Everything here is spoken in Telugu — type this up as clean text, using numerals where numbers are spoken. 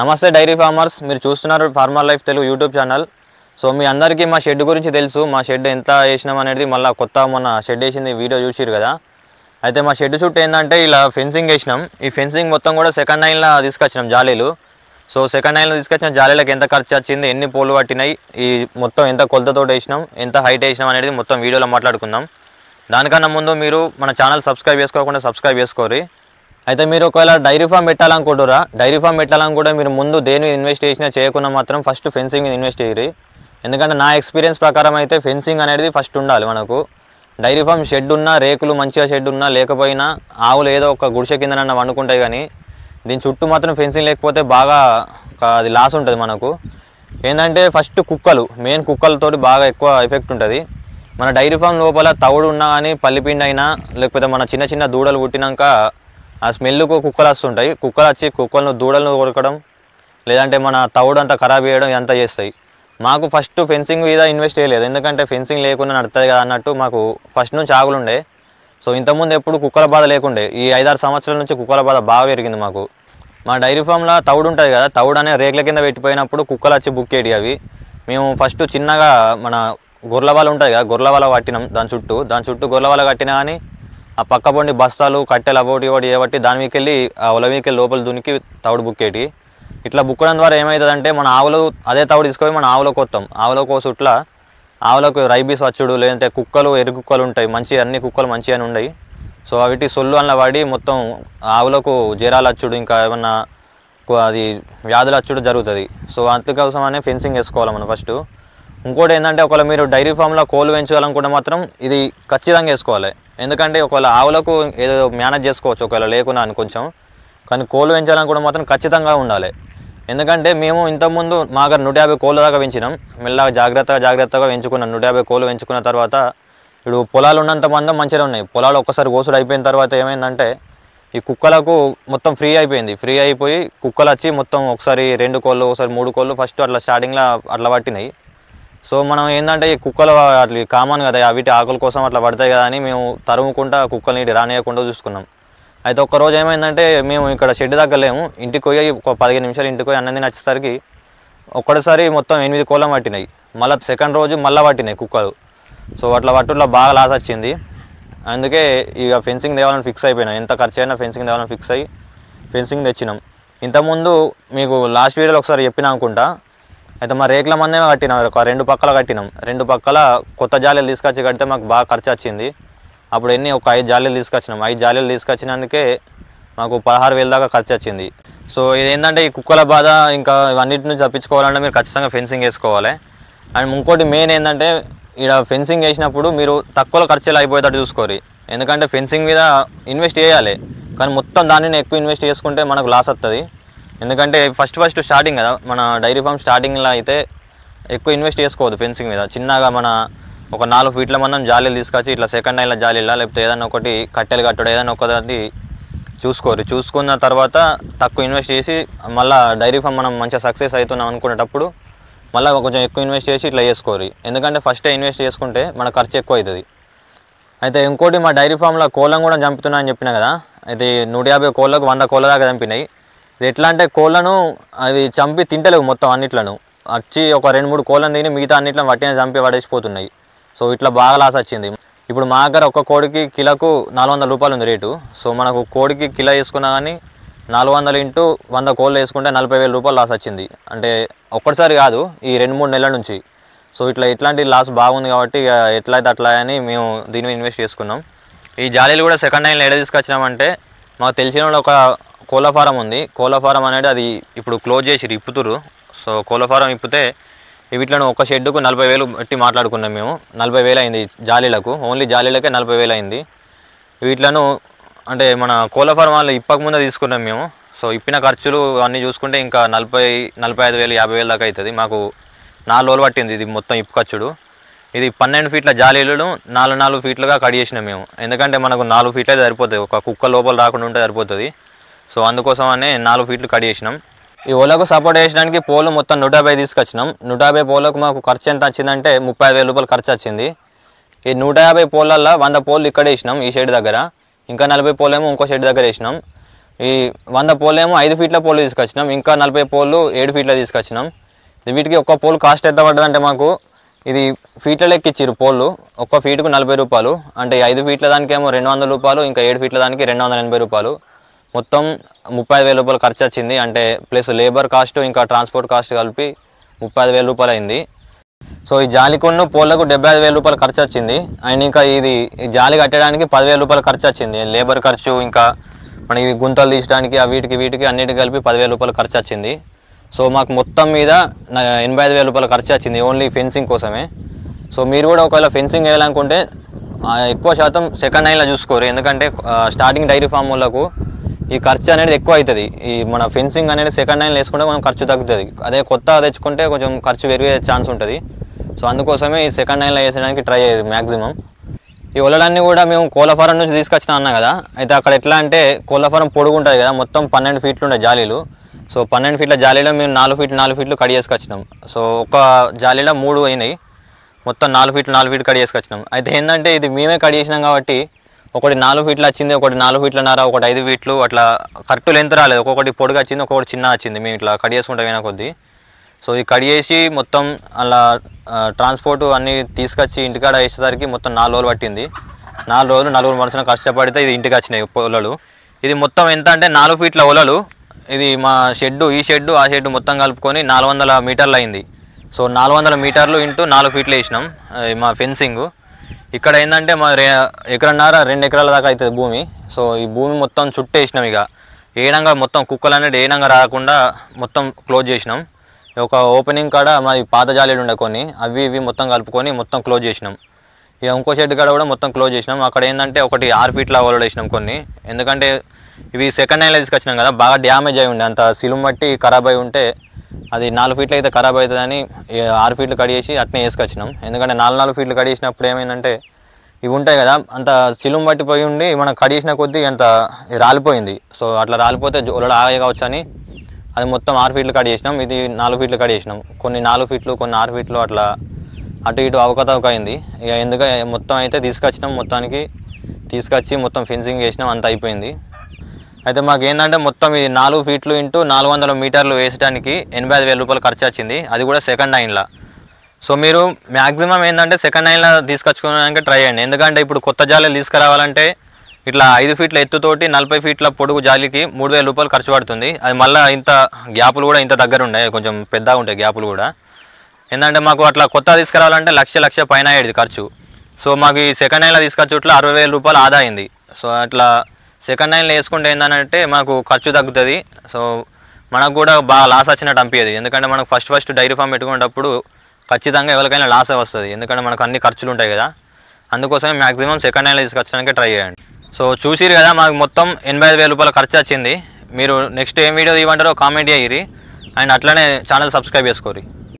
నమస్తే డైరీ ఫార్మర్స్, మీరు చూస్తున్నారు farmer life Telugu YouTube channel. So మీ అందరికీ మా షెడ్ గురించి తెలుసు. మా షెడ్ ఎంత వేసినాం అనేది మళ్ళీ కొత్త మొన్న షెడ్ వేసింది వీడియో చూసిరు కదా. అయితే మా షెడ్ చుట్టూ ఏంటంటే ఇలా ఫెన్సింగ్ వేసినాం. ఈ ఫెన్సింగ్ మొత్తం కూడా సెకండ్ హ్యాండ్లో తీసుకొచ్చినాం జాలీలు. సో సెకండ్ హ్యాండ్లో తీసుకొచ్చిన జాలీలకు ఎంత ఖర్చు వచ్చింది, ఎన్ని పోలు పట్టినాయి, ఈ మొత్తం ఎంత కొలతతో వేసినాం, ఎంత హైట్ వేసినాం అనేది మొత్తం వీడియోలో మాట్లాడుకుందాం. దానికన్నా ముందు మీరు మన ఛానల్ సబ్స్క్రైబ్ చేసుకోకుండా సబ్స్క్రైబ్ చేసుకోరి. అయితే మీరు ఒకవేళ డైరీ ఫామ్ పెట్టాలనుకుంటారా, డైరీ ఫామ్ పెట్టాలనుకుంటే మీరు ముందు దేని ఇన్వెస్ట్ చేసినా చేయకుండా మాత్రం ఫస్ట్ ఫెన్సింగ్ మీద ఇన్వెస్ట్ చేయరు. ఎందుకంటే నా ఎక్స్పీరియన్స్ ప్రకారం అయితే ఫెన్సింగ్ అనేది ఫస్ట్ ఉండాలి మనకు. డైరీ ఫామ్ షెడ్ ఉన్నా, రేకులు మంచిగా షెడ్ ఉన్నా లేకపోయినా ఆవులు ఏదో ఒక గుడిసె కిందనన్నా వండుకుంటాయి, కానీ దీని చుట్టూ మాత్రం ఫెన్సింగ్ లేకపోతే బాగా అది లాస్ ఉంటుంది మనకు. ఏంటంటే ఫస్ట్ కుక్కలు, మెయిన్ కుక్కలతోటి బాగా ఎక్కువ ఎఫెక్ట్ ఉంటుంది. మన డైరీ ఫామ్ లోపల తవుడు ఉన్నా కానీ పల్లిపిండి అయినా లేకపోతే మన చిన్న చిన్న దూడలు పుట్టినాక ఆ స్మెల్కు కుక్కలు వస్తుంటాయి. కుక్కలు వచ్చి కుక్కలను దూడలను కొరకడం లేదంటే మన తవుడు అంతా ఖరాబ్ చేయడం ఇదంతా చేస్తాయి. మాకు ఫస్ట్ ఫెన్సింగ్ మీద ఇన్వెస్ట్ చేయలేదు, ఎందుకంటే ఫెన్సింగ్ లేకుండా నడుతుంది కదా అన్నట్టు మాకు ఫస్ట్ నుంచి ఆగులు ఉండే. సో ఇంతకుముందు ఎప్పుడు కుక్కల బాధ లేకుండే. ఈ 5-6 సంవత్సరాల నుంచి కుక్కల బాధ బాగా పెరిగింది మాకు. మా డైరీ ఫామ్లో తవుడు ఉంటుంది కదా, తవుడు అనే రేకుల కింద పెట్టిపోయినప్పుడు కుక్కలు వచ్చి బుక్కేటి అవి. మేము ఫస్ట్ చిన్నగా మన గొర్రెల వాళ్ళ ఉంటుంది కదా, గొర్రెల వాళ్ళ కట్టినాం. దాని చుట్టూ గొర్రెల వాళ్ళ కట్టినా కానీ ఆ పక్క పొండి బస్తాలు కట్టెలు అవోటి ఒకటి ఏబట్టి దాని మీదకి వెళ్ళి ఆ ఒల మీదకి లోపల దునికి తవుడు బుక్కేటి. ఇట్లా బుక్కడం ద్వారా ఏమవుతుందంటే మన ఆవులు అదే తవుడు తీసుకొని మన ఆవులకు వస్తాం. ఆవులకు చుట్ల ఆవులకు రైబీస్ వచ్చుడు, లేదంటే కుక్కలు ఎర్రి కుక్కలు ఉంటాయి, మంచి అన్ని కుక్కలు మంచిగా ఉన్నాయి. సో అవిటి సొల్లు అన్న పడి మొత్తం ఆవులకు జ్వరాలు వచ్చుడు, ఇంకా ఏమన్నా అది వ్యాధులు వచ్చుడు జరుగుతుంది. సో అందుకోసమనే ఫెన్సింగ్ వేసుకోవాలి మనం ఫస్ట్. ఇంకోటి ఏంటంటే ఒకవేళ మీరు డైరీ ఫామ్లో కోళ్ళు పెంచాలనుకుంటే మాత్రం ఇది ఖచ్చితంగా వేసుకోవాలి. ఎందుకంటే ఒకవేళ ఆవులకు ఏదో మేనేజ్ చేసుకోవచ్చు ఒకవేళ లేకున్నా అని కొంచెం, కానీ కోళ్ళు పెంచాలనుకుంటే మాత్రం ఖచ్చితంగా ఉండాలి. ఎందుకంటే మేము ఇంతకుముందు మా దగ్గర 150 కోళ్ళ దాకా పెంచినాం. మెల్లగా జాగ్రత్తగా పెంచుకున్నాం. 150 కోళ్ళు పెంచుకున్న తర్వాత ఇప్పుడు పొలాలు ఉన్నంత మందం మంచిగా ఉన్నాయి. పొలాలు ఒక్కసారి కోసుడు అయిపోయిన తర్వాత ఏమైందంటే ఈ కుక్కలకు మొత్తం ఫ్రీ అయిపోయింది. ఫ్రీ అయిపోయి కుక్కలు వచ్చి మొత్తం ఒకసారి 2 కోళ్ళు ఒకసారి 3 కోళ్ళు ఫస్ట్ అట్లా స్టార్టింగ్లో అట్లా పట్టినాయి. సో మనం ఏంటంటే ఈ కుక్కలు అట్లా కామన్ కదా, వీటి ఆకుల కోసం అట్లా పడతాయి కదా అని మేము తరుముకుంటా కుక్కలు నీటి రానియకుండా చూసుకున్నాం. అయితే ఒక్కరోజు ఏమైందంటే మేము ఇక్కడ షెడ్ దగ్గర లేము, ఇంటికి పోయి ఒక 15 నిమిషాలు ఇంటికి పోయి అన్నం తిని వచ్చేసరికి ఒక్కటిసారి మొత్తం 8 కోళ్ళం పట్టినాయి. మళ్ళీ సెకండ్ రోజు మళ్ళీ పట్టినాయి కుక్కలు. సో అట్లా పట్టుట్లో బాగా లాస్ వచ్చింది. అందుకే ఇక ఫెన్సింగ్ తేవాలని ఫిక్స్ అయిపోయినాం. ఎంత ఖర్చు అయినా ఫెన్సింగ్ తేవాలని ఫిక్స్ అయ్యి ఫెన్సింగ్ తెచ్చినాం. ఇంతకుముందు మీకు లాస్ట్ వీడియోలో ఒకసారి చెప్పినా అనుకుంటా. అయితే మా రేకుల మందమే కట్టినాం, ఒక 2 పక్కల కట్టినాం. 2 పక్కల కొత్త జాలీలు తీసుకొచ్చి కడితే మాకు బాగా ఖర్చు వచ్చింది. అప్పుడు ఒక 5 జాలీలు తీసుకొచ్చినాం. 5 జాలీలు తీసుకొచ్చినందుకే మాకు 16,000 దాకా ఖర్చు వచ్చింది. సో ఇదేంటంటే ఈ కుక్కల బాధ ఇంకా ఇవన్నిటి నుంచి తప్పించుకోవాలంటే మీరు ఖచ్చితంగా ఫెన్సింగ్ వేసుకోవాలి. అండ్ ఇంకోటి మెయిన్ ఏంటంటే ఇక్కడ ఫెన్సింగ్ వేసినప్పుడు మీరు తక్కువ ఖర్చులు అయిపోయేటట్టు చూసుకోరు. ఎందుకంటే ఫెన్సింగ్ మీద ఇన్వెస్ట్ చేయాలి, కానీ మొత్తం దానిని ఎక్కువ ఇన్వెస్ట్ చేసుకుంటే మనకు లాస్ వస్తుంది. ఎందుకంటే ఫస్ట్ స్టార్టింగ్ కదా, మన డైరీ ఫామ్ స్టార్టింగ్లో అయితే ఎక్కువ ఇన్వెస్ట్ చేసుకోవద్దు ఫెన్సింగ్ మీద. చిన్నగా మన ఒక 4 ఫీట్ల మందం జాలీలు తీసుకొచ్చి ఇట్లా సెకండ్ హ్యాండ్ల జాలీలా లేకపోతే ఏదైనా ఒకటి కట్టెలు కట్టడం ఏదైనా ఒకటి చూసుకున్న తర్వాత తక్కువ ఇన్వెస్ట్ చేసి మళ్ళీ డైరీ ఫామ్ మనం మంచిగా సక్సెస్ అవుతున్నాం అనుకునేటప్పుడు మళ్ళీ కొంచెం ఎక్కువ ఇన్వెస్ట్ చేసి ఇట్లా చేసుకోరు. ఎందుకంటే ఫస్టే ఇన్వెస్ట్ చేసుకుంటే మన ఖర్చు ఎక్కువ అవుతుంది. అయితే ఇంకోటి మా డైరీ ఫామ్లో కోళ్ళను కూడా చంపుతున్నా అని చెప్పినా కదా. అయితే 150 కోళ్ళకు 100 కోళ్ళ దాకా చంపినాయి. ఇది ఎట్లా అంటే కోళ్ళను అది చంపి తింటలేవు మొత్తం అన్నిట్లను. వచ్చి ఒక 2-3 కోళ్ళను తిని మిగతా అన్నిట్లను వట్టిన చంపి పడేసిపోతున్నాయి. సో ఇట్లా బాగా లాస్ వచ్చింది. ఇప్పుడు మా దగ్గర ఒక కోడికి కిలోకు 400 రూపాయలు ఉంది రేటు. సో మనకు కోడికి కిలో వేసుకున్నా కానీ 400 ఇంటూ 100 కోళ్ళు వేసుకుంటే 40,000 రూపాయలు లాస్ వచ్చింది. అంటే ఒక్కటిసారి కాదు, ఈ 2-3 నెలల నుంచి. సో ఇట్లాంటి లాస్ బాగుంది కాబట్టి ఎట్లయితే అట్లా అని మేము దీని మీద ఇన్వెస్ట్ చేసుకున్నాం. ఈ జాలీలు కూడా సెకండ్ హ్యాండ్లో ఎడ తీసుకొచ్చినామంటే మాకు తెలిసిన వాళ్ళు ఒక కోళ్ళ ఫారం ఉంది. కోళ్ళ ఫారం అనేది అది ఇప్పుడు క్లోజ్ చేసి ఇప్పుతురు. సో కోళ్ళ ఫారం ఇప్పితే వీటిలో ఒక షెడ్కు 40,000 పెట్టి మాట్లాడుకున్నాం మేము. 40,000 అయింది జాలీలకు, ఓన్లీ జాలీలకే 40,000 అయింది. వీటిలను అంటే మన కోళ్ళ ఫారం వాళ్ళు ఇప్పకముందే తీసుకున్నాం మేము. సో ఇప్పిన ఖర్చులు అన్నీ చూసుకుంటే ఇంకా 45,000 50,000 దాకా అవుతుంది. మాకు 4 రోజులు పట్టింది ఇది మొత్తం ఇప్పు ఖర్చుడు. ఇది 12 ఫీట్ల జాలీలను 4 ఫీట్లుగా కట్ చేసినాం మేము. ఎందుకంటే మనకు 4 ఫీట్లు అయితే సరిపోతుంది, ఒక కుక్క లోపల రాకుండా ఉంటే సరిపోతుంది. సో అందుకోసమనే 4 ఫీట్లు కట్ చేసినాం. ఈ ఓలకు సపోర్ట్ చేయడానికి పోలు మొత్తం 150 తీసుకొచ్చినాం. 150 పోలకు మాకు ఖర్చు ఎంత వచ్చిందంటే 35,000 రూపాయలు ఖర్చు వచ్చింది. ఈ 150 పోలల్లో 100 పోలు ఇక్కడ వేసినాం ఈ షెడ్ దగ్గర, ఇంకా 40 పోలేమో ఇంకో షెడ్ దగ్గర వేసినాం. ఈ 100 పోల్ ఏమో 5 ఫీట్ల పోల్ తీసుకొచ్చినాం, ఇంకా 40 పోళ్ళు 7 ఫీట్ల తీసుకొచ్చినాం. వీటికి ఒక్క పోల్ కాస్ట్ ఎంత పడ్డదంటే మాకు ఇది ఫీట్ల లెక్క ఇచ్చిర్రు పోళ్ళు, ఒక్క ఫీటుకు 40 రూపాయలు. అంటే 5 ఫీట్ల దానికేమో 200 రూపాయలు, ఇంకా 7 ఫీట్ల దానికి 280 రూపాయలు. మొత్తం 35,000 రూపాయలు ఖర్చు వచ్చింది. అంటే ప్లస్ లేబర్ కాస్ట్ ఇంకా ట్రాన్స్పోర్ట్ కాస్ట్ కలిపి 35,000 రూపాయలు అయింది. సో ఈ జాలికొన్ను పోళ్లకు 75,000 రూపాయలు ఖర్చు వచ్చింది. అండ్ ఇంకా ఈ జాలి కట్టడానికి 10,000 రూపాయలు ఖర్చు వచ్చింది. లేబర్ ఖర్చు ఇంకా మన ఇవి గుంతలు తీయడానికి వీటికి అన్నిటికి కలిపి 10,000 రూపాయలు ఖర్చు వచ్చింది. సో మాకు మొత్తం మీద 85,000 రూపాయలు ఖర్చు వచ్చింది ఓన్లీ ఫెన్సింగ్ కోసమే. సో మీరు కూడా ఒకవేళ ఫెన్సింగ్ వేయాలనుకుంటే ఎక్కువ శాతం సెకండ్ హ్యాండ్లో చూసుకోరు, ఎందుకంటే స్టార్టింగ్ డైరీ ఫామ్ వాళ్ళకు ఈ ఖర్చు అనేది ఎక్కువ అవుతుంది. ఈ మన ఫెన్సింగ్ అనేది సెకండ్ హ్యాండ్లో వేసుకుంటే కొంచెం ఖర్చు తగ్గుతుంది. అదే కొత్త తెచ్చుకుంటే కొంచెం ఖర్చు పెరిగే ఛాన్స్ ఉంటుంది. సో అందుకోసమే ఈ సెకండ్ హ్యాండ్లో వేసడానికి ట్రై అయ్యేది మ్యాక్సిమం. ఈ ఒలలన్నీ కూడా మేము కోళ్ళ ఫారం నుంచి తీసుకొచ్చినా అన్నా కదా, అయితే అక్కడ ఎట్లా అంటే కోళ్ళ ఫారం పొడుగు ఉంటుంది కదా, మొత్తం 12 ఫీట్లు ఉండే జాలీలు. సో 12 ఫీట్ల జాలీలో మేము 4 ఫీట్లు కడి చేసుకొచ్చినాం. సో ఒక జాలీలో 3 అయినాయి, మొత్తం 4 ఫీట్లు కడి చేసుకొచ్చినాం. అయితే ఏంటంటే ఇది మేమే కడి చేసినాం కాబట్టి ఒకటి 4 ఫీట్లు వచ్చింది, ఒకటి 4 ఫీట్లన్నర, ఒకటి 5 ఫీట్లు, అట్లా కరెక్ట్ లెంత్ రాలేదు. ఒక్కొక్కటి పొడుగు వచ్చింది, ఒక్కొక్కటి చిన్న వచ్చింది. మేము ఇట్లా కడి చేసుకుంటా పోయిన కొద్దీ. సో ఈ కడి చేసి మొత్తం అలా ట్రాన్స్పోర్ట్ అన్నీ తీసుకొచ్చి ఇంటికాడ వేసేసరికి మొత్తం 4 రోజులు పట్టింది. 4 రోజులు 4 మనుషులు కష్టపడితే ఇది ఇంటికి వచ్చినాయి పొలలు. ఇది మొత్తం ఎంత అంటే 4 ఫీట్ల ఒలలు. ఇది మా షెడ్డు, ఈ షెడ్డు ఆ షెడ్డు మొత్తం కలుపుకొని 400 మీటర్లు అయింది. సో 400 మీటర్లు ఇంటూ 4 ఫీట్లు వేసినాం మా ఫెన్సింగ్. ఇక్కడ ఏంటంటే మా ఎకరన్నర 2 ఎకరాల దాకా అవుతుంది భూమి. సో ఈ భూమి మొత్తం చుట్టూ వేసినాం. ఇక ఏడంగా మొత్తం కుక్కలు అనేది ఏడంగా రాకుండా మొత్తం క్లోజ్ చేసినాం. ఒక ఓపెనింగ్ కాడ మాది పాత జాలీలు ఉండే కొన్ని, అవి ఇవి మొత్తం కలుపుకొని మొత్తం క్లోజ్ చేసినాం. ఇక ఇంకో షెడ్ కాడ కూడా మొత్తం క్లోజ్ చేసినాం. అక్కడ ఏంటంటే ఒకటి 6 ఫీట్ల ఓలలు వేసినాం కొన్ని, ఎందుకంటే ఇవి సెకండ్ హ్యాండ్లో తీసుకొచ్చినాం కదా, బాగా డ్యామేజ్ అయి ఉండే, అంత సిలుం బట్టి ఖరాబ్ అయి ఉంటే అది 4 ఫీట్లు అయితే ఖరాబ్ అవుతుందని 6 ఫీట్లు కడిగేసి అట్నే వేసుకొచ్చినాం. ఎందుకంటే 4 ఫీట్లు కడిగేసినప్పుడు ఏమైందంటే ఇవి ఉంటాయి కదా, అంత సిలుం పట్టిపోయి ఉండి మనం కడిగేసిన కొద్దీ అంత రాలిపోయింది. సో అట్లా రాలిపోతే ఒలలు ఆగే కావచ్చు అని అది మొత్తం 6 ఫీట్లు కడిగేసినాం. ఇది 4 ఫీట్లు కడిగేసినాం. కొన్ని 4 ఫీట్లు, కొన్ని 6 ఫీట్లు, అట్లా అటు ఇటు అవకతవక అయింది. ఇక ఎందుకంటే మొత్తం అయితే తీసుకొచ్చినాం, మొత్తానికి తీసుకొచ్చి మొత్తం ఫెన్సింగ్ చేసినాం, అంత అయిపోయింది. అయితే మాకు ఏంటంటే మొత్తం ఇది 4 ఫీట్లు ఇంటూ 400 మీటర్లు వేసడానికి 85,000 రూపాయలు ఖర్చు వచ్చింది, అది కూడా సెకండ్ హ్యాండ్లో. సో మీరు మ్యాక్సిమం ఏంటంటే సెకండ్ హ్యాండ్లో తీసుకొచ్చుకోవడానికి ట్రై చేయండి. ఎందుకంటే ఇప్పుడు కొత్త జాలీలు తీసుకురావాలంటే ఇట్లా 5 ఫీట్ల ఎత్తుతోటి 40 ఫీట్ల పొడుగు జాలీకి 3,000 రూపాయలు ఖర్చు పడుతుంది. అది మళ్ళీ ఇంత గ్యాపులు కూడా ఇంత దగ్గర ఉన్నాయి, కొంచెం పెద్దగా ఉంటాయి గ్యాపులు కూడా. ఏంటంటే మాకు అట్లా కొత్త తీసుకురావాలంటే లక్ష పైన అయ్యేది ఖర్చు. సో మాకు ఈ సెకండ్ హ్యాండ్లో తీసుకొచ్చుట్లా 60,000 రూపాయలు ఆదా అయింది. సో అట్లా సెకండ్ హ్యాండ్లో వేసుకుంటే ఏంటంటే మాకు ఖర్చు తగ్గుతుంది. సో మనకు కూడా బాగా లాస్ వచ్చినట్టు అనిపించేది, ఎందుకంటే మనకు ఫస్ట్ డైరీ ఫామ్ పెట్టుకునేటప్పుడు ఖచ్చితంగా ఎవరికైనా లాస్ వస్తుంది, ఎందుకంటే మనకు అన్ని ఖర్చులు ఉంటాయి కదా. అందుకోసమే మ్యాక్సిమం సెకండ్ హ్యాండ్లో తీసుకొచ్చడానికి ట్రై చేయండి. సో చూసిరు కదా, మాకు మొత్తం 85,000 రూపాయలు ఖర్చు వచ్చింది. మీరు నెక్స్ట్ ఏం వీడియో ఇవ్వమంటారో కామెంట్ చేయరు, అండ్ అట్లనే ఛానల్ సబ్స్క్రైబ్ చేసుకోరు.